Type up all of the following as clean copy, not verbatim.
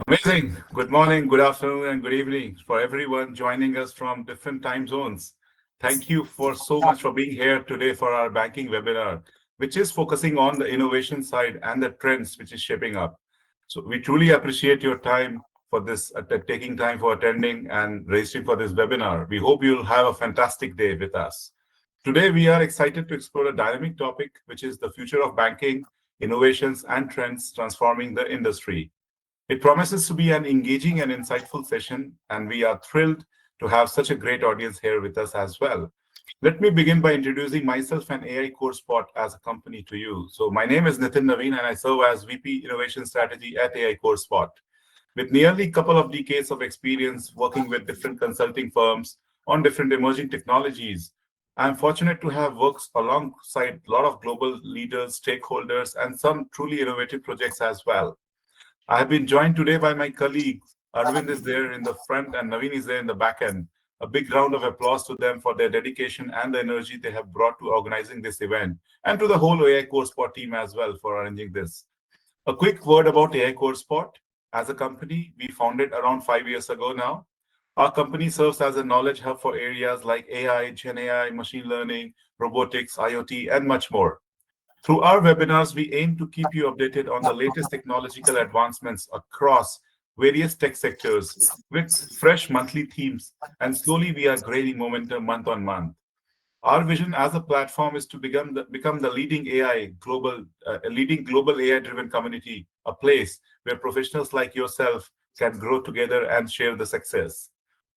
Amazing. Good morning, good afternoon, and good evening for everyone joining us from different time zones. Thank you for so much for being here today for our banking webinar, which is focusing on the innovation side and the trends which is shaping up. So we truly appreciate your time for this, taking time for attending and registering for this webinar. We hope you'll have a fantastic day with us. Today, we are excited to explore a dynamic topic, which is the future of banking, innovations, and trends transforming the industry. It promises to be an engaging and insightful session, and we are thrilled to have such a great audience here with us as well. Let me begin by introducing myself and AI CoreSpot as a company to you. So my name is Nitin Naveen, and I serve as VP Innovation Strategy at AI CoreSpot. With nearly a couple of decades of experience working with different consulting firms on different emerging technologies, I'm fortunate to have worked alongside a lot of global leaders, stakeholders, and some truly innovative projects as well. I have been joined today by my colleagues. Arvind is there in the front and Naveen is there in the back end. A big round of applause to them for their dedication and the energy they have brought to organizing this event, and to the whole AI CoreSpot team as well for arranging this. A quick word about AI CoreSpot. As a company, we founded around 5 years ago now. Our company serves as a knowledge hub for areas like AI, Gen AI, machine learning, robotics, IoT, and much more. Through our webinars, we aim to keep you updated on the latest technological advancements across various tech sectors with fresh monthly themes, and slowly we are gaining momentum month on month. Our vision as a platform is to become the leading global AI-driven community, a place where professionals like yourself can grow together and share the success.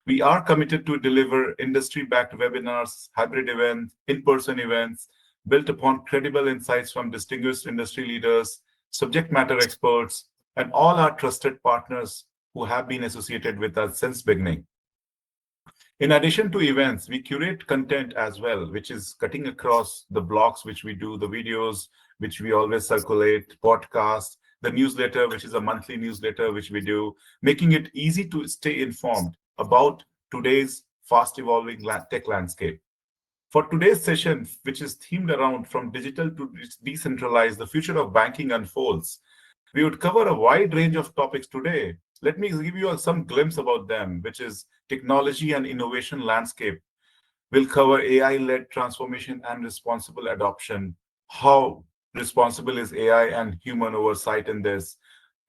We are committed to deliver industry-backed webinars, hybrid events, in-person events, built upon credible insights from distinguished industry leaders, subject matter experts, and all our trusted partners who have been associated with us since beginning. In addition to events, we curate content as well, which is cutting across the blogs which we do, the videos which we always circulate, podcasts, the newsletter, which is a monthly newsletter which we do, making it easy to stay informed about today's fast evolving tech landscape. For today's session, which is themed around from digital to decentralized, the future of banking unfolds, we would cover a wide range of topics today. Let me give you some glimpse about them, which is technology and innovation landscape. We'll cover AI-led transformation and responsible adoption. How responsible is AI and human oversight in this?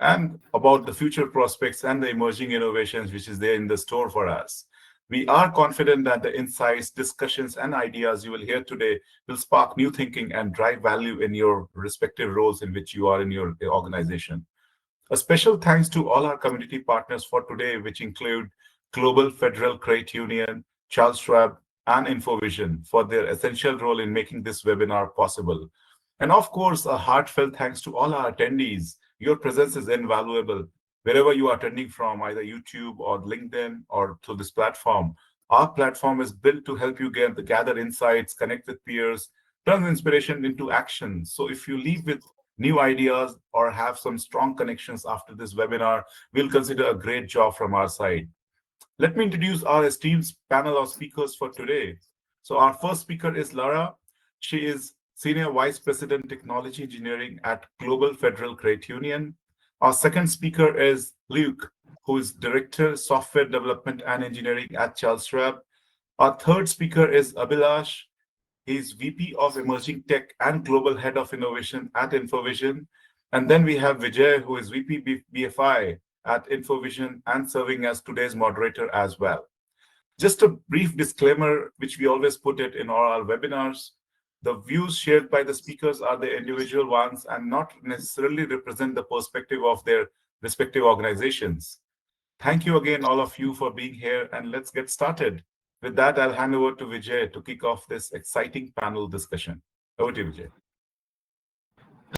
And about the future prospects and the emerging innovations which is there in the store for us. We are confident that the insights, discussions, and ideas you will hear today will spark new thinking and drive value in your respective roles in which you are in your organization. A special thanks to all our community partners for today, which include Global Federal Credit Union, Charles Schwab, and InfoVision for their essential role in making this webinar possible. And of course, a heartfelt thanks to all our attendees. Your presence is invaluable. Wherever you are attending from, either YouTube or LinkedIn or through this platform, our platform is built to help you gather insights, connect with peers, turn inspiration into action. So if you leave with new ideas or have some strong connections after this webinar, we'll consider a great job from our side. Let me introduce our esteemed panel of speakers for today. So our first speaker is Lara. She is Senior Vice President, Technology Engineering at Global Federal Credit Union. Our second speaker is Luke, who is Director, Software Development and Engineering at Charles Schwab. Our third speaker is Abhilash. He's VP of Emerging Tech and Global Head of Innovation at InfoVision. And then we have Vijay, who is VP BFI at InfoVision and serving as today's moderator as well. Just a brief disclaimer, which we always put it in all our webinars. The views shared by the speakers are the individual ones and not necessarily represent the perspective of their respective organizations. Thank you again, all of you, for being here, and let's get started. With that, I'll hand over to Vijay to kick off this exciting panel discussion. Over to you, Vijay.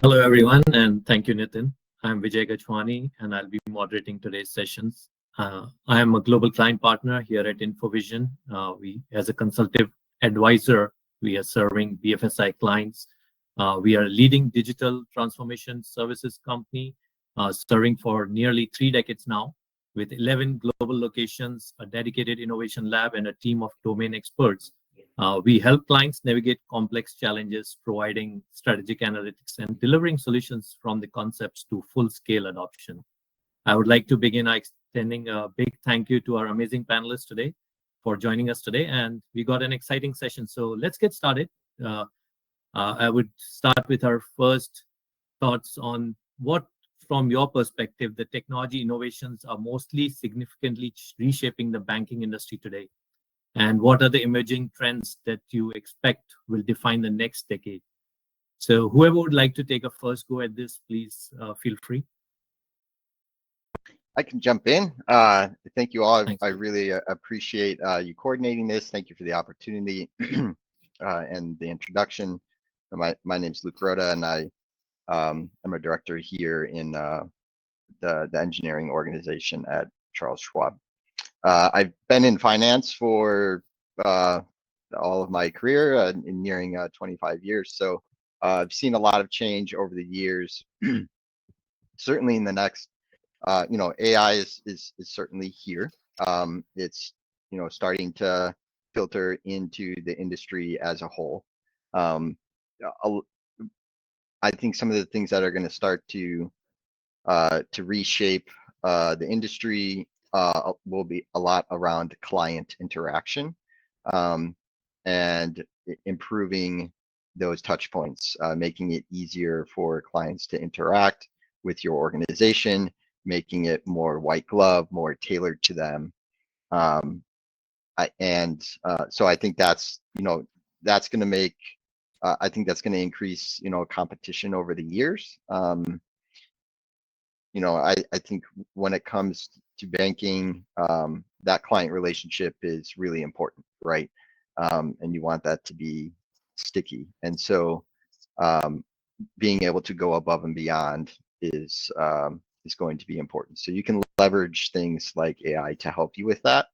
Hello, everyone, and thank you, Nitin. I'm Vijay Gachwani, and I'll be moderating today's sessions. I am a global client partner here at InfoVision. As a consultative advisor, we are serving BFSI clients. We are a leading digital transformation services company, serving for nearly 3 decades now, with 11 global locations, a dedicated innovation lab, and a team of domain experts We help clients navigate complex challenges, providing strategic analytics and delivering solutions from the concepts to full-scale adoption. I would like to begin by extending a big thank you to our amazing panelists today for joining us today. And we got an exciting session. So let's get started. I would start with our first thoughts on what, from your perspective, the technology innovations are mostly significantly reshaping the banking industry today. And what are the emerging trends that you expect will define the next decade? So whoever would like to take a first go at this, please feel free. I can jump in. Thank you all. Thanks. I really appreciate you coordinating this. Thank you for the opportunity and the introduction. My name is Luke Rhoda, and I'm a director here in the engineering organization at Charles Schwab. I've been in finance for all of my career, nearing 25 years. So I've seen a lot of change over the years. Certainly in the next, AI is certainly here. It's starting to filter into the industry as a whole. I think some of the things that are going to start to reshape the industry will be a lot around client interaction and improving those touch points, making it easier for clients to interact with your organization, making it more white glove, more tailored to them. So I think that's going to make, I think that's going to increase, competition over the years. I think when it comes to banking, that client relationship is really important, right? And you want that to be sticky. And so being able to go above and beyond is going to be important. So you can leverage things like AI to help you with that.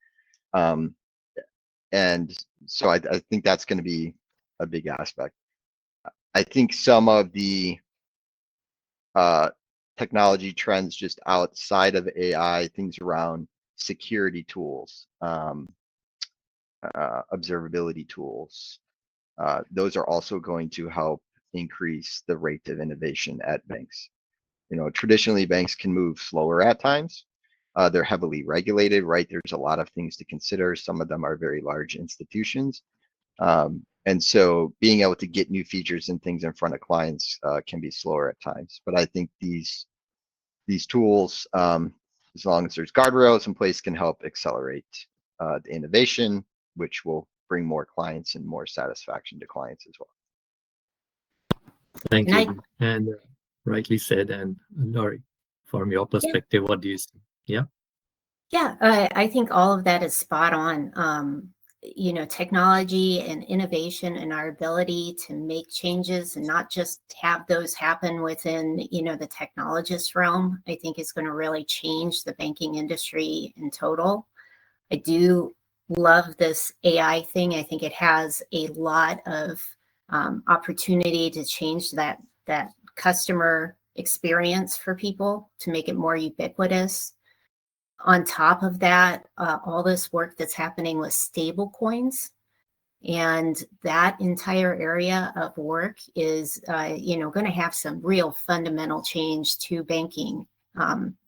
And so I think that's going to be a big aspect. I think some of the technology trends just outside of AI, things around security tools, observability tools, those are also going to help increase the rate of innovation at banks. Traditionally banks can move slower at times. They're heavily regulated, right? There's a lot of things to consider. Some of them are very large institutions. And so being able to get new features and things in front of clients can be slower at times. But I think these tools, as long as there's guardrails in place, can help accelerate the innovation, which will bring more clients and more satisfaction to clients as well. Thank you. And rightly said. And Laurie, from your perspective, what do you see? Yeah. Yeah, I think all of that is spot on. Technology and innovation and our ability to make changes and not just have those happen within, the technologist realm, I think is going to really change the banking industry in total. I do love this AI thing. I think it has a lot of opportunity to change that customer experience for people, to make it more ubiquitous. On top of that, all this work that's happening with stable coins, and that entire area of work is, going to have some real fundamental change to banking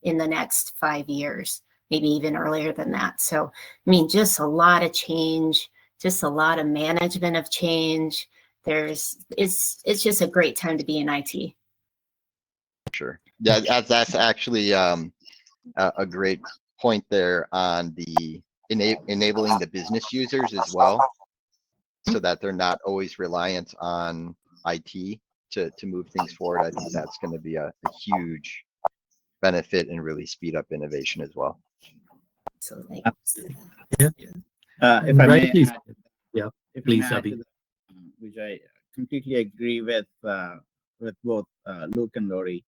in the next 5 years, maybe even earlier than that. So, just a lot of change, just a lot of management of change. It's just a great time to be in IT. Sure. Yeah, that's actually a great point there on the enabling the business users as well, so that they're not always reliant on IT to move things forward. I think that's going to be a huge benefit and really speed up innovation as well. Absolutely. Yeah. If I may, yeah, please, Abhi. Which I completely agree with both Luke and Laurie.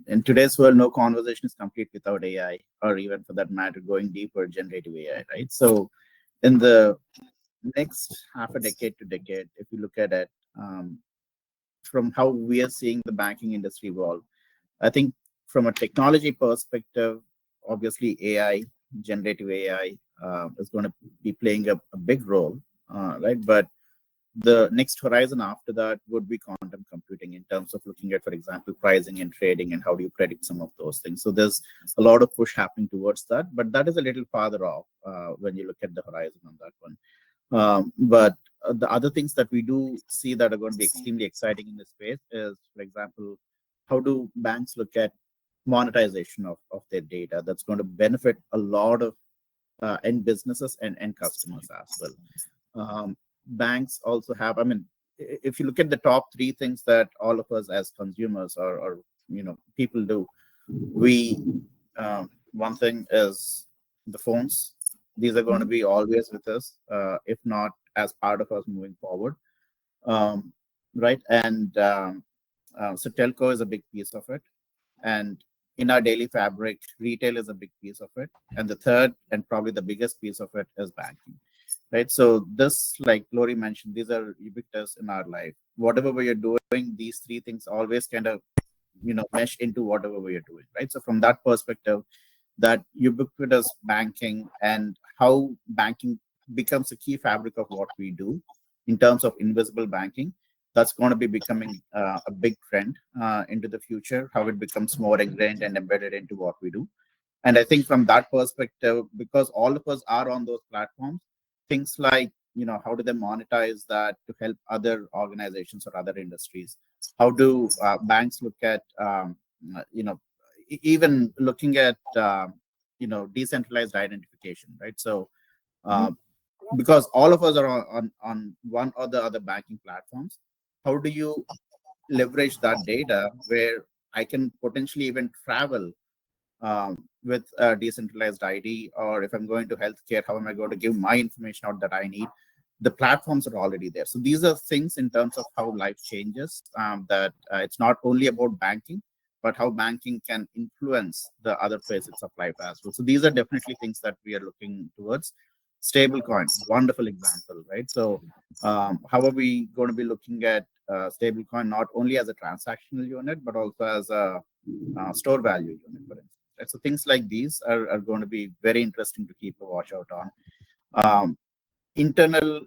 In today's world, no conversation is complete without AI, or even for that matter, going deeper, generative AI, right? So in the next half a decade to decade, if you look at it from how we are seeing the banking industry evolve, I think from a technology perspective, obviously AI, generative AI, is going to be playing a big role, right? But the next horizon after that would be quantum computing in terms of looking at, for example, pricing and trading and how do you predict some of those things. So there's a lot of push happening towards that, but that is a little farther off when you look at the horizon on that one. But the other things that we do see that are going to be extremely exciting in this space is, for example, how do banks look at monetization of their data that's going to benefit a lot of end businesses and end customers as well. Banks also have, I mean, if you look at the top three things that all of us as consumers or people do, we one thing is the phones. These are going to be always with us, if not as part of us moving forward, right? And so telco is a big piece of it, and in our daily fabric, retail is a big piece of it, and the third and probably the biggest piece of it is banking. Right. So this, like Lori mentioned, these are ubiquitous in our life. Whatever we are doing, these three things always kind of, mesh into whatever we are doing. Right. So from that perspective, that ubiquitous banking and how banking becomes a key fabric of what we do in terms of invisible banking, that's going to be becoming a big trend into the future, how it becomes more ingrained and embedded into what we do. And I think from that perspective, because all of us are on those platforms, things like, how do they monetize that to help other organizations or other industries? How do banks look at, even looking at, decentralized identification, right? So, because all of us are on one or the other banking platforms, how do you leverage that data where I can potentially even travel with a decentralized ID, or if I'm going to healthcare, how am I going to give my information out that I need? The platforms are already there. So these are things in terms of how life changes, that it's not only about banking, but how banking can influence the other facets of life as well. So these are definitely things that we are looking towards. Stablecoin, wonderful example, right? So how are we going to be looking at stablecoin not only as a transactional unit, but also as a store value unit, for instance? So things like these are going to be very interesting to keep a watch out on. Internal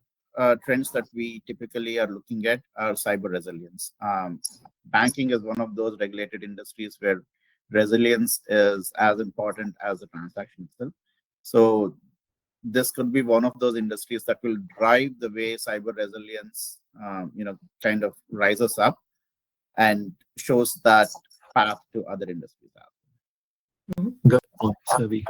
trends that we typically are looking at are cyber resilience. Banking is one of those regulated industries where resilience is as important as the transaction itself. So this could be one of those industries that will drive the way cyber resilience, kind of rises up and shows that path to other industries. Good point, Savi.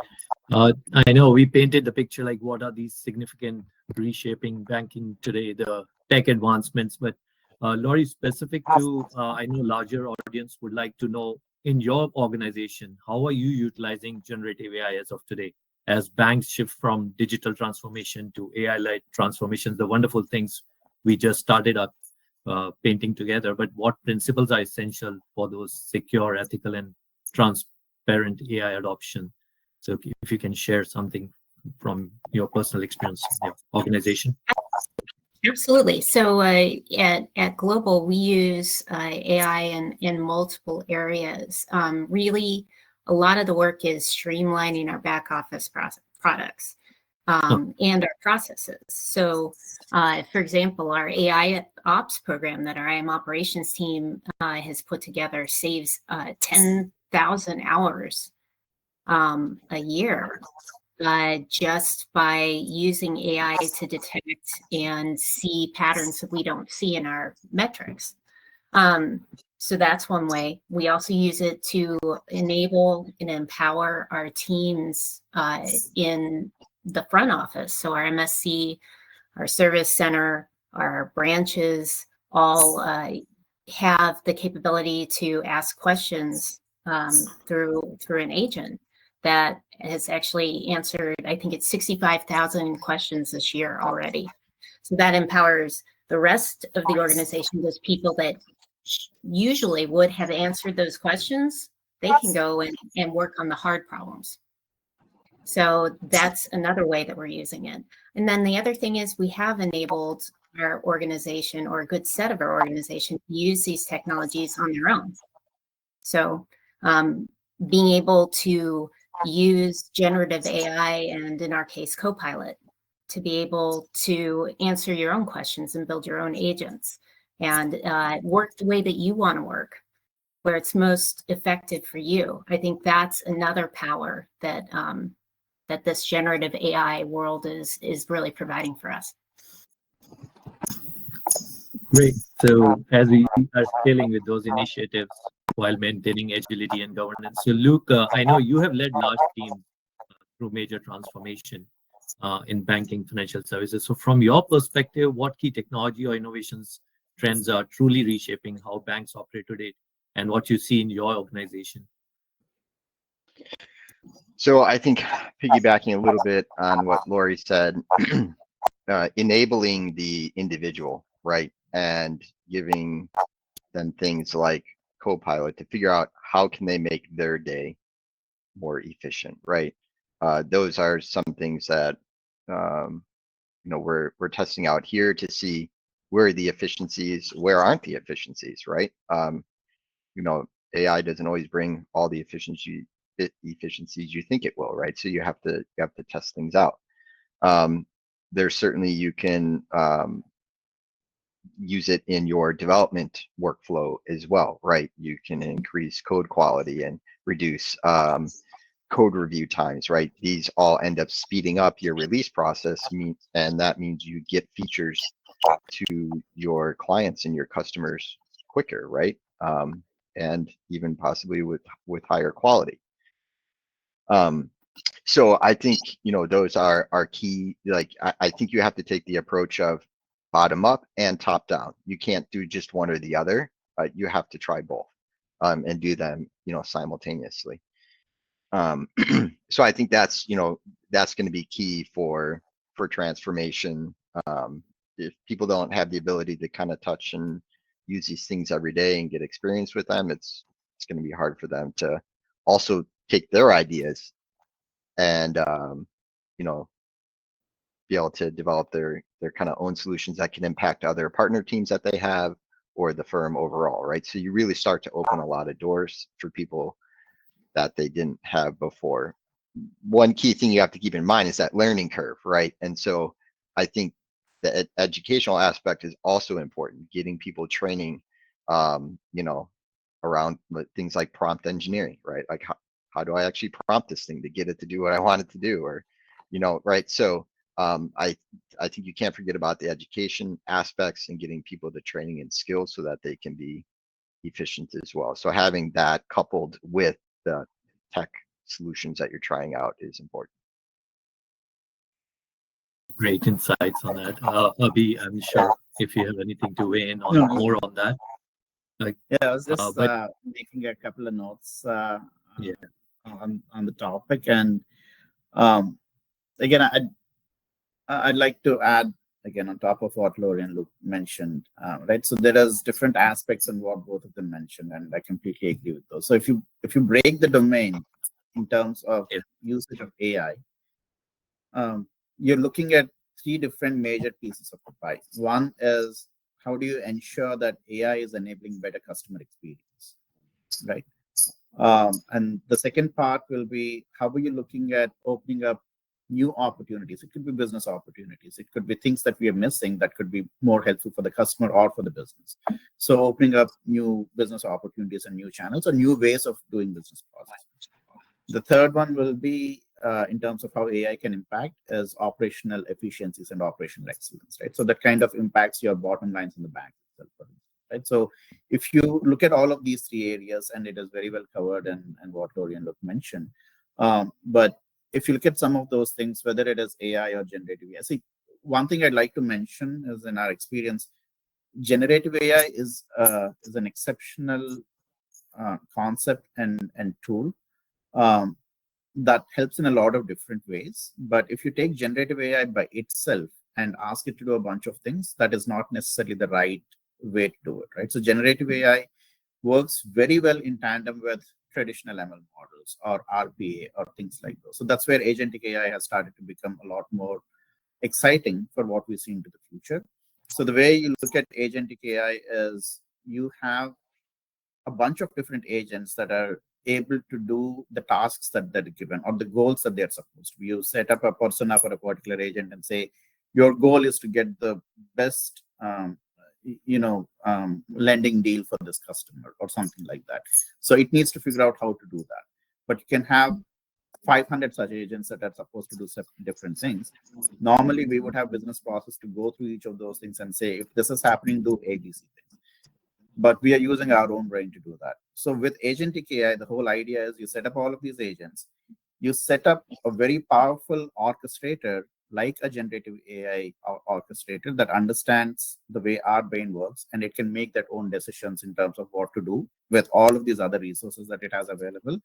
I know we painted the picture like what are these significant reshaping banking today, the tech advancements, but Laurie, specific to, I know larger audience would like to know in your organization, how are you utilizing generative AI as of today? As banks shift from digital transformation to AI-led transformations, the wonderful things we just started up painting together, but what principles are essential for those secure, ethical, and transparent AI adoption? So if you can share something from your personal experience in your organization. Absolutely. So at Global, we use AI in multiple areas. Really, a lot of the work is streamlining our back office products and our processes. So, for example, our AI ops program that our IM operations team has put together saves 10,000 hours a year just by using AI to detect and see patterns that we don't see in our metrics. So that's one way. We also use it to enable and empower our teams in the front office. So our MSC, our service center, our branches all have the capability to ask questions through an agent that has actually answered, I think it's 65,000 questions this year already. So that empowers the rest of the organization, those people that usually would have answered those questions, they can go and work on the hard problems. So that's another way that we're using it. And then the other thing is we have enabled our organization, or a good set of our organization, to use these technologies on their own. So being able to use generative AI and, in our case, Copilot, to be able to answer your own questions and build your own agents and work the way that you want to work, where it's most effective for you. I think that's another power that that this generative AI world is really providing for us. Great. So as we are scaling with those initiatives while maintaining agility and governance. So Luke, I know you have led large teams through major transformation in banking, financial services. So from your perspective, what key technology or innovations trends are truly reshaping how banks operate today and what you see in your organization? So I think piggybacking a little bit on what Lori said, enabling the individual, right? And giving them things like Copilot to figure out how can they make their day more efficient, right? Those are some things that we're testing out here to see where are the efficiencies, where aren't the efficiencies, right? AI doesn't always bring all the efficiencies you think it will, right? So you have to test things out. There's certainly you can use it in your development workflow as well, right? You can increase code quality and reduce code review times, right? These all end up speeding up your release process, and that means you get features to your clients and your customers quicker, right? And even possibly with higher quality. So I think those are key. Like I think you have to take the approach of bottom up and top down. You can't do just one or the other. You have to try both and do them simultaneously. So I think that's going to be key for transformation. If people don't have the ability to kind of touch and use these things every day and get experience with them, it's going to be hard for them to also take their ideas and be able to develop their kind of own solutions that can impact other partner teams that they have or the firm overall, right? So you really start to open a lot of doors for people that they didn't have before. One key thing you have to keep in mind is that learning curve, right? And so I think the educational aspect is also important, getting people training, around things like prompt engineering, right? Like how do I actually prompt this thing to get it to do what I want it to do, or, right? So I think you can't forget about the education aspects and getting people the training and skills so that they can be efficient as well. So having that coupled with the tech solutions that you're trying out is important. Great insights on that. Abhi, I'm sure if you have anything to weigh in on more on that. Yeah, I was just making a couple of notes on the topic, and again, I'd like to add again on top of what Lori and Luke mentioned, right? So there is different aspects in what both of them mentioned, and I completely agree with those. So if you break the domain in terms of usage of AI, you're looking at three different major pieces of the pie. One is how do you ensure that AI is enabling better customer experience, right? And the second part will be how are you looking at opening up new opportunities? It could be business opportunities. It could be things that we are missing that could be more helpful for the customer or for the business. So opening up new business opportunities and new channels or new ways of doing business processes. The third one will be in terms of how AI can impact is operational efficiencies and operational excellence, right? So that kind of impacts your bottom lines in the bank itself, right? So if you look at all of these three areas, and it is very well covered and what Lori and Luke mentioned, but if you look at some of those things, whether it is AI or generative AI, see, one thing I'd like to mention is in our experience, generative AI is an exceptional concept and tool that helps in a lot of different ways. But if you take generative AI by itself and ask it to do a bunch of things, that is not necessarily the right way to do it, right? So generative AI works very well in tandem with traditional ML models or RPA or things like those. So that's where agentic AI has started to become a lot more exciting for what we see into the future. So the way you look at agentic AI is you have a bunch of different agents that are able to do the tasks that they're given or the goals that they're supposed to. You set up a persona for a particular agent and say, your goal is to get the best, lending deal for this customer or something like that. So it needs to figure out how to do that. But you can have 500 such agents that are supposed to do different things. Normally, we would have business process to go through each of those things and say, if this is happening, do ABC things. But we are using our own brain to do that. So with agentic AI, the whole idea is you set up all of these agents, you set up a very powerful orchestrator like a generative AI orchestrator that understands the way our brain works, and it can make their own decisions in terms of what to do with all of these other resources that it has available,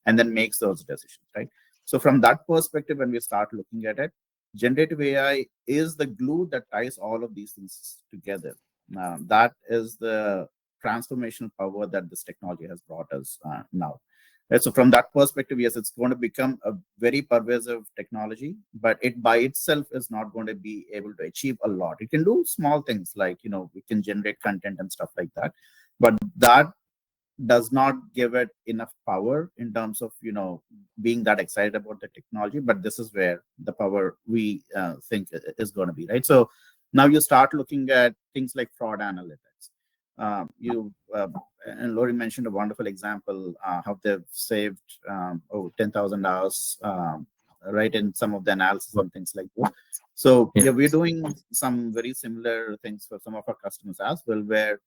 and then makes those decisions, right? So from that perspective, when we start looking at it, generative AI is the glue that ties all of these things together. That is the transformational power that this technology has brought us now. Right, so from that perspective, yes, it's going to become a very pervasive technology, but it by itself is not going to be able to achieve a lot. It can do small things like, we can generate content and stuff like that, but that does not give it enough power in terms of, being that excited about the technology. But this is where the power we think is going to be, right? So now you start looking at things like fraud analytics. And Lori mentioned a wonderful example how they've saved 10,000 hours, right, in some of the analysis and things like that. So yeah, we're doing some very similar things for some of our customers as well, where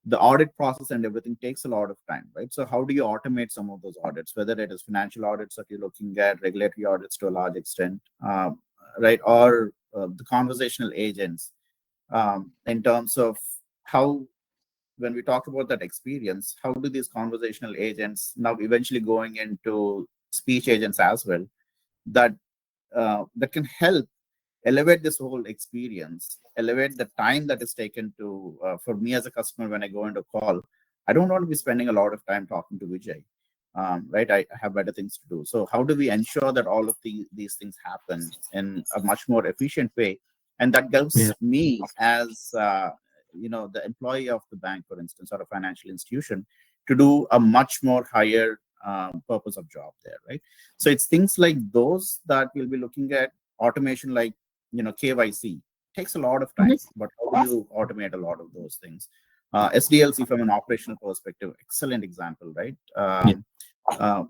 the audit process and everything takes a lot of time, right? So how do you automate some of those audits, whether it is financial audits that you're looking at, regulatory audits to a large extent, right, or the conversational agents, in terms of how, when we talk about that experience, how do these conversational agents now eventually going into speech agents as well, that can help elevate this whole experience, elevate the time that is taken to, for me as a customer, when I go into a call, I don't want to be spending a lot of time talking to Vijay, right? I have better things to do. So how do we ensure that all of these things happen in a much more efficient way? And that gives me as, the employee of the bank, for instance, or a financial institution, to do a much more higher purpose of job there, right? So it's things like those that we'll be looking at. Automation like, KYC takes a lot of time, but how do you automate a lot of those things? SDLC from an operational perspective, excellent example, right?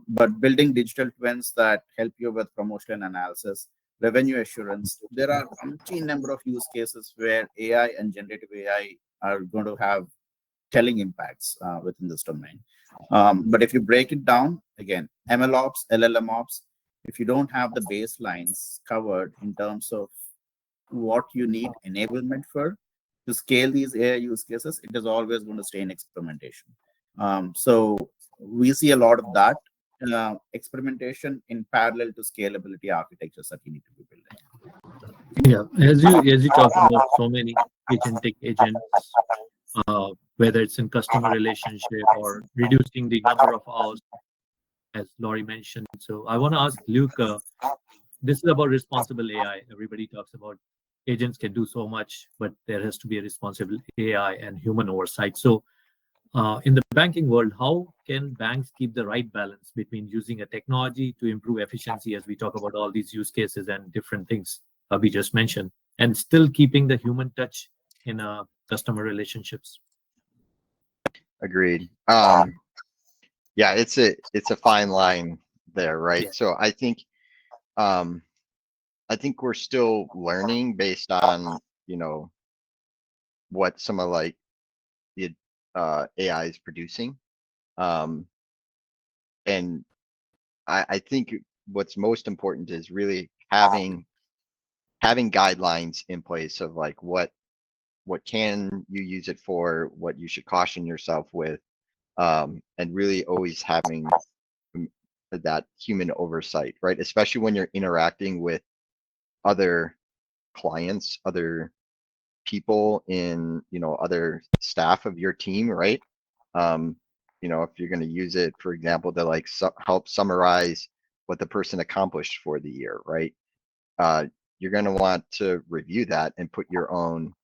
But building digital twins that help you with promotion analysis, revenue assurance, there are a umpteen number of use cases where AI and generative AI are going to have telling impacts within this domain. But if you break it down, again, MLOps, LLMOps, if you don't have the baselines covered in terms of what you need enablement for to scale these AI use cases, it is always going to stay in experimentation. So we see a lot of that experimentation in parallel to scalability architectures that you need to be building. Yeah, as you talk about so many agentic agents, whether it's in customer relationship or reducing the number of hours, as Laurie mentioned. So I want to ask Luke, this is about responsible AI. Everybody talks about agents can do so much, but there has to be a responsible AI and human oversight. So in the banking world, how can banks keep the right balance between using a technology to improve efficiency, as we talk about all these use cases and different things we just mentioned, and still keeping the human touch in customer relationships? Agreed. Yeah, it's a fine line there, right? Yeah. So I think we're still learning based on, what some of like the AI is producing. And I think what's most important is really having guidelines in place of like what can you use it for, what you should caution yourself with, and really always having that human oversight, right? Especially when you're interacting with other clients, other people in, other staff of your team, right? If you're going to use it, for example, to like help summarize what the person accomplished for the year, right? You're going to want to review that and put your own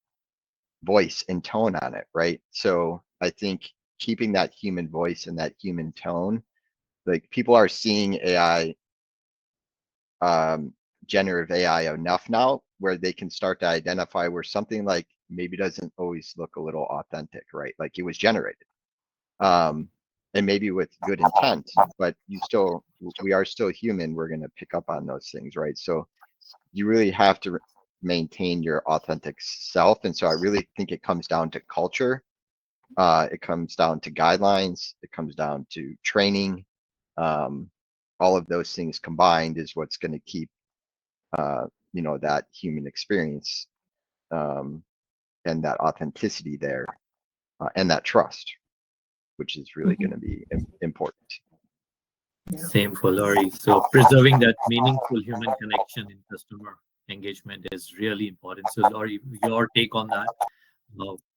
voice and tone on it, right? So I think keeping that human voice and that human tone like people are seeing AI, generative AI enough now where they can start to identify where something like maybe doesn't always look a little authentic, right? Like it was generated, and maybe with good intent, but we are still human. We're going to pick up on those things, right? So you really have to maintain your authentic self. And so I really think it comes down to culture. It comes down to guidelines. It comes down to training. All of those things combined is what's going to keep, that human experience, and that authenticity there, and that trust, which is really going to be important. Same for Laurie. So preserving that meaningful human connection in customer engagement is really important. So Laurie, your take on that,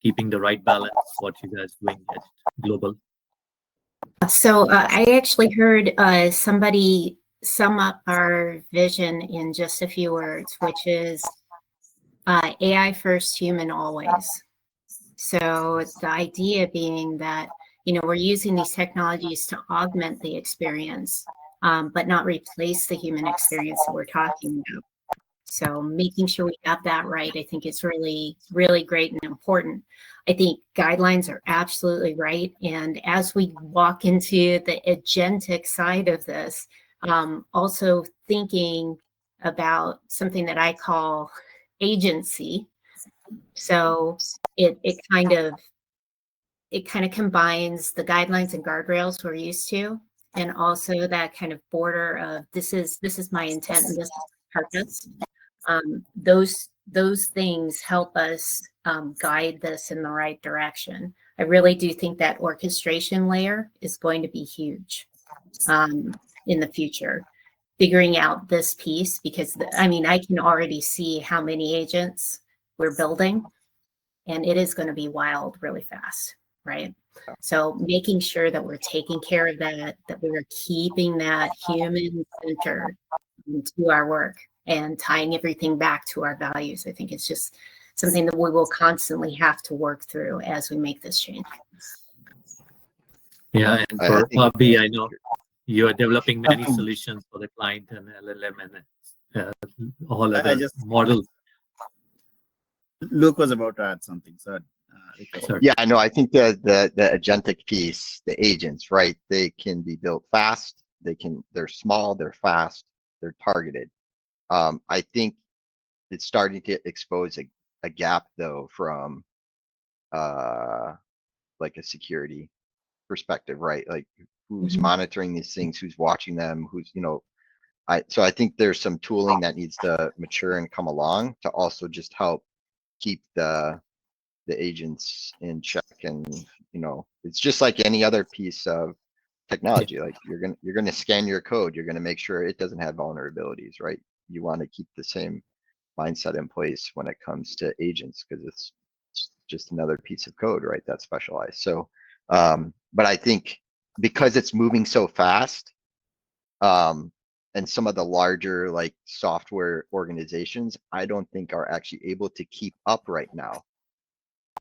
keeping the right balance, what you guys doing at Global? So I actually heard somebody sum up our vision in just a few words, which is AI first, human always. So the idea being that, we're using these technologies to augment the experience, but not replace the human experience that we're talking about. So making sure we have that right, I think is really, really great and important. I think guidelines are absolutely right. And as we walk into the agentic side of this, also thinking about something that I call agency. So it kind of combines the guidelines and guardrails we're used to, and also that kind of border of this is my intent and this is my purpose. Those things help us guide this in the right direction. I really do think that orchestration layer is going to be huge in the future. Figuring out this piece, because I can already see how many agents we're building, and it is going to be wild really fast, right? So making sure that we're taking care of that we're keeping that human center to our work and tying everything back to our values. I think it's just something that we will constantly have to work through as we make this change. Yeah, and for Abhi, I know you are developing many solutions for the client and LLM and all other models. Luke was about to add something, so yeah, I know. I think the agentic piece, the agents, right? They can be built fast. They're small, they're fast, they're targeted. I think it's starting to expose a gap though from like a security perspective, right? Like who's monitoring these things, who's watching them, so I think there's some tooling that needs to mature and come along to also just help keep the agents in check. And it's just like any other piece of technology. Like you're gonna scan your code, you're gonna make sure it doesn't have vulnerabilities, right? You want to keep the same mindset in place when it comes to agents, because it's just another piece of code, right? That's specialized. So but I think because it's moving so fast, and some of the larger like software organizations, I don't think are actually able to keep up right now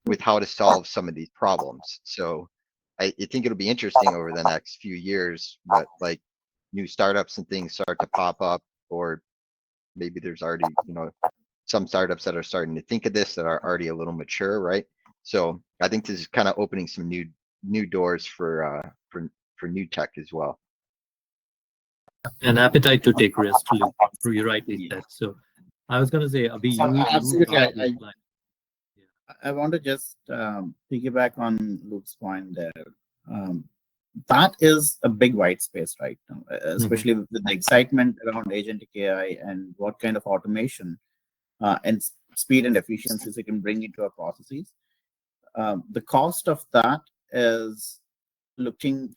with how to solve some of these problems. So I think it'll be interesting over the next few years, but like new startups and things start to pop up, or maybe there's already, some startups that are starting to think of this that are already a little mature, right? So I think this is kind of opening some new doors for new tech as well. An appetite to take risks, you rightly said. So I was going to say, Abhi, absolutely. I want to just piggyback on Luke's point there. That is a big white space right now, especially with the excitement around agentic AI and what kind of automation and speed and efficiencies it can bring into our processes. The cost of that is looking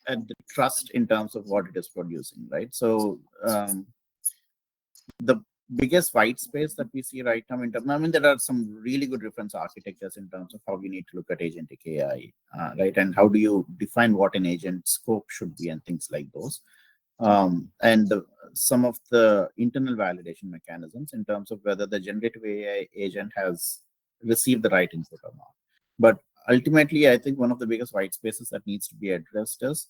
at the trust in terms of what it is producing, right? So the biggest white space that we see right now there are some really good reference architectures in terms of how we need to look at agentic AI, right? And how do you define what an agent scope should be and things like those. And some of the internal validation mechanisms in terms of whether the generative AI agent has received the right input or not. But ultimately, I think one of the biggest white spaces that needs to be addressed is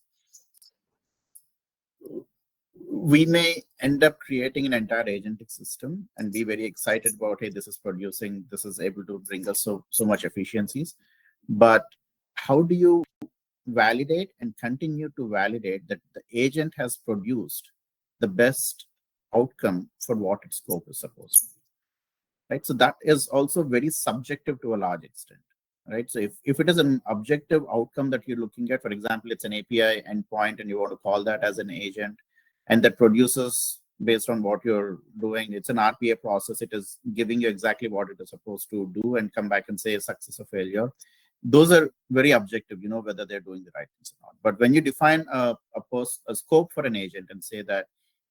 we may end up creating an entire agentic system and be very excited about, hey, this is able to bring us so much efficiencies. But how do you validate and continue to validate that the agent has produced the best outcome for what its scope is supposed to be, right? So that is also very subjective to a large extent, right? So if it is an objective outcome that you're looking at, for example, it's an API endpoint and you want to call that as an agent, and that produces based on what you're doing, it's an RPA process, it is giving you exactly what it is supposed to do and come back and say success or failure. Those are very objective, you know, whether they're doing the right things or not. But when you define a scope for an agent and say that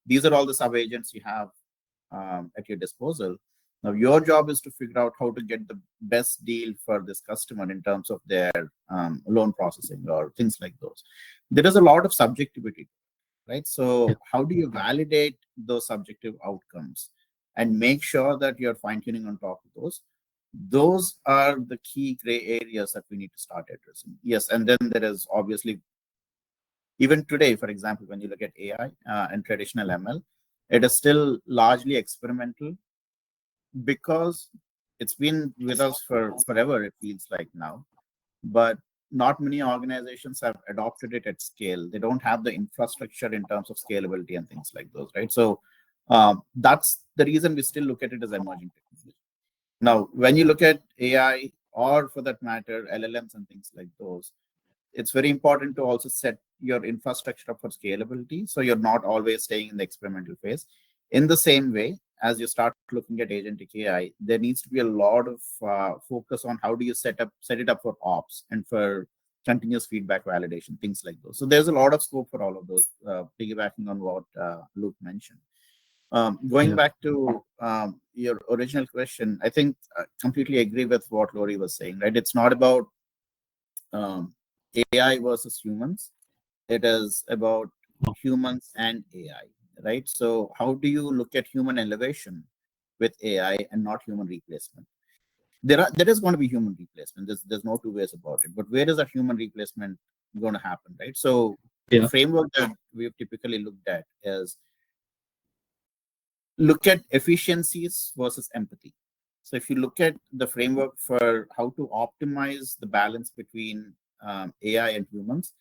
these are all the sub agents you have at your disposal, now your job is to figure out how to get the best deal for this customer in terms of their loan processing or things like those. There is a lot of subjectivity, right? So how do you validate those subjective outcomes and make sure that you're fine-tuning on top of those? Those are the key gray areas that we need to start addressing. Yes, and then there is obviously, even today, for example, when you look at AI and traditional ML, it is still largely experimental because it's been with us for forever, it feels like now. But not many organizations have adopted it at scale. They don't have the infrastructure in terms of scalability and things like those, right? So that's the reason we still look at it as emerging technology. Now, when you look at AI, or for that matter, LLMs and things like those, it's very important to also set your infrastructure up for scalability, so you're not always staying in the experimental phase. In the same way, as you start looking at agentic AI, there needs to be a lot of focus on how do you set it up for ops and for continuous feedback validation, things like those. So there's a lot of scope for all of those, piggybacking on what Luke mentioned. Going back to your original question, I think I completely agree with what Lori was saying, right? It's not about AI versus humans. It is about humans and AI, right? So how do you look at human elevation with AI and not human replacement? There is going to be human replacement. There's no two ways about it. But where is that human replacement going to happen, right? So the framework that we've typically looked at is look at efficiencies versus empathy. So if you look at the framework for how to optimize the balance between AI and humans,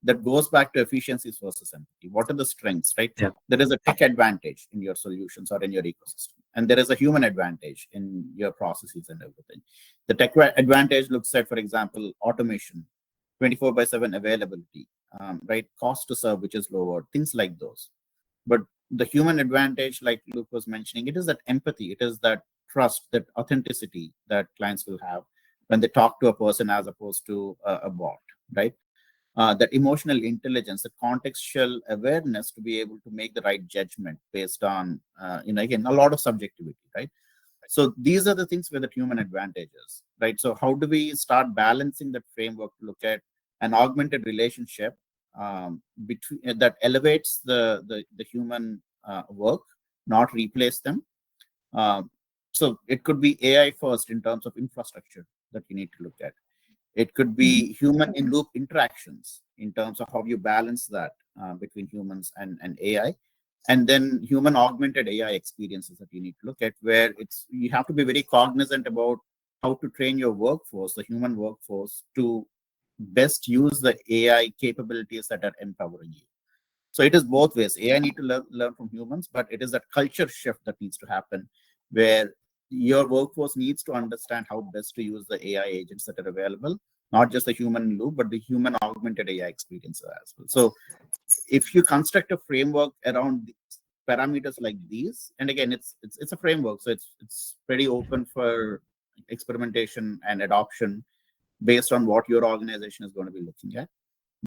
that goes back to efficiencies versus empathy. What are the strengths, right? Yeah. There is a tech advantage in your solutions or in your ecosystem, and there is a human advantage in your processes and everything. The tech advantage looks at, for example, automation, 24/7 availability, right? Cost to serve, which is lower, things like those. But the human advantage, like Luke was mentioning, it is that empathy, it is that trust, that authenticity that clients will have when they talk to a person as opposed to a bot, right? That emotional intelligence, the contextual awareness to be able to make the right judgment based on, again, a lot of subjectivity, right? So these are the things where the human advantage is, right? So how do we start balancing that framework to look at an augmented relationship between that elevates the human work, not replace them? So it could be AI first in terms of infrastructure that you need to look at. It could be human in loop interactions in terms of how you balance that between humans and AI, and then human augmented AI experiences that you need to look at, where you have to be very cognizant about how to train your workforce, the human workforce, to best use the AI capabilities that are empowering you. So it is both ways. AI need to learn from humans, but it is that culture shift that needs to happen, where your workforce needs to understand how best to use the AI agents that are available, not just the human loop, but the human augmented AI experience as well. So if you construct a framework around parameters like these, and again, it's a framework, so it's pretty open for experimentation and adoption based on what your organization is going to be looking at.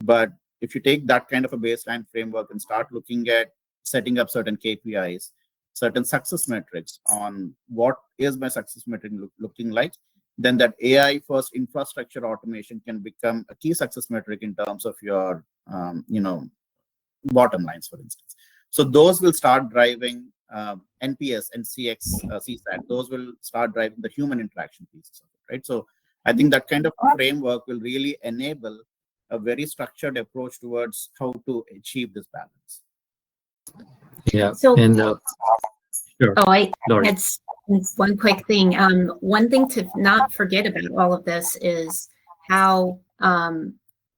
But if you take that kind of a baseline framework and start looking at setting up certain KPIs, certain success metrics on what is my success metric looking like, then that AI first infrastructure automation can become a key success metric in terms of your bottom lines, for instance. So those will start driving NPS and CSAT. Those will start driving the human interaction pieces of it, right? So I think that kind of framework will really enable a very structured approach towards how to achieve this balance. Yeah. So, And sure, oh, I Laurie. had one quick thing. One thing to not forget about all of this is how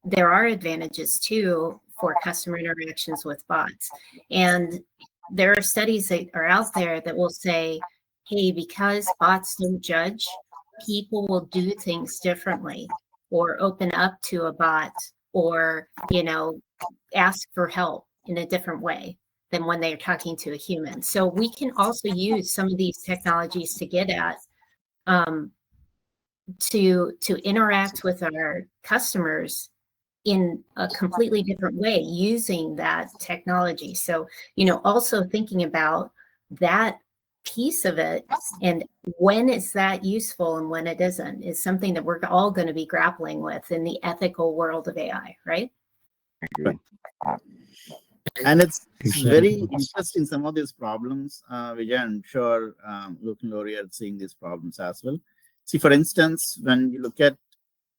there are advantages too for customer interactions with bots. And there are studies that are out there that will say, hey, because bots don't judge, people will do things differently or open up to a bot or, ask for help in a different way than when they're talking to a human. So we can also use some of these technologies to get at um, to interact with our customers in a completely different way using that technology. So, also thinking about that piece of it and when is that useful and when it isn't is something that we're all going to be grappling with in the ethical world of AI, right? Agreed. And it's very Exactly. interesting, some of these problems, Vijay, I'm sure Luke and Laurie are seeing these problems as well. See, for instance, when you look at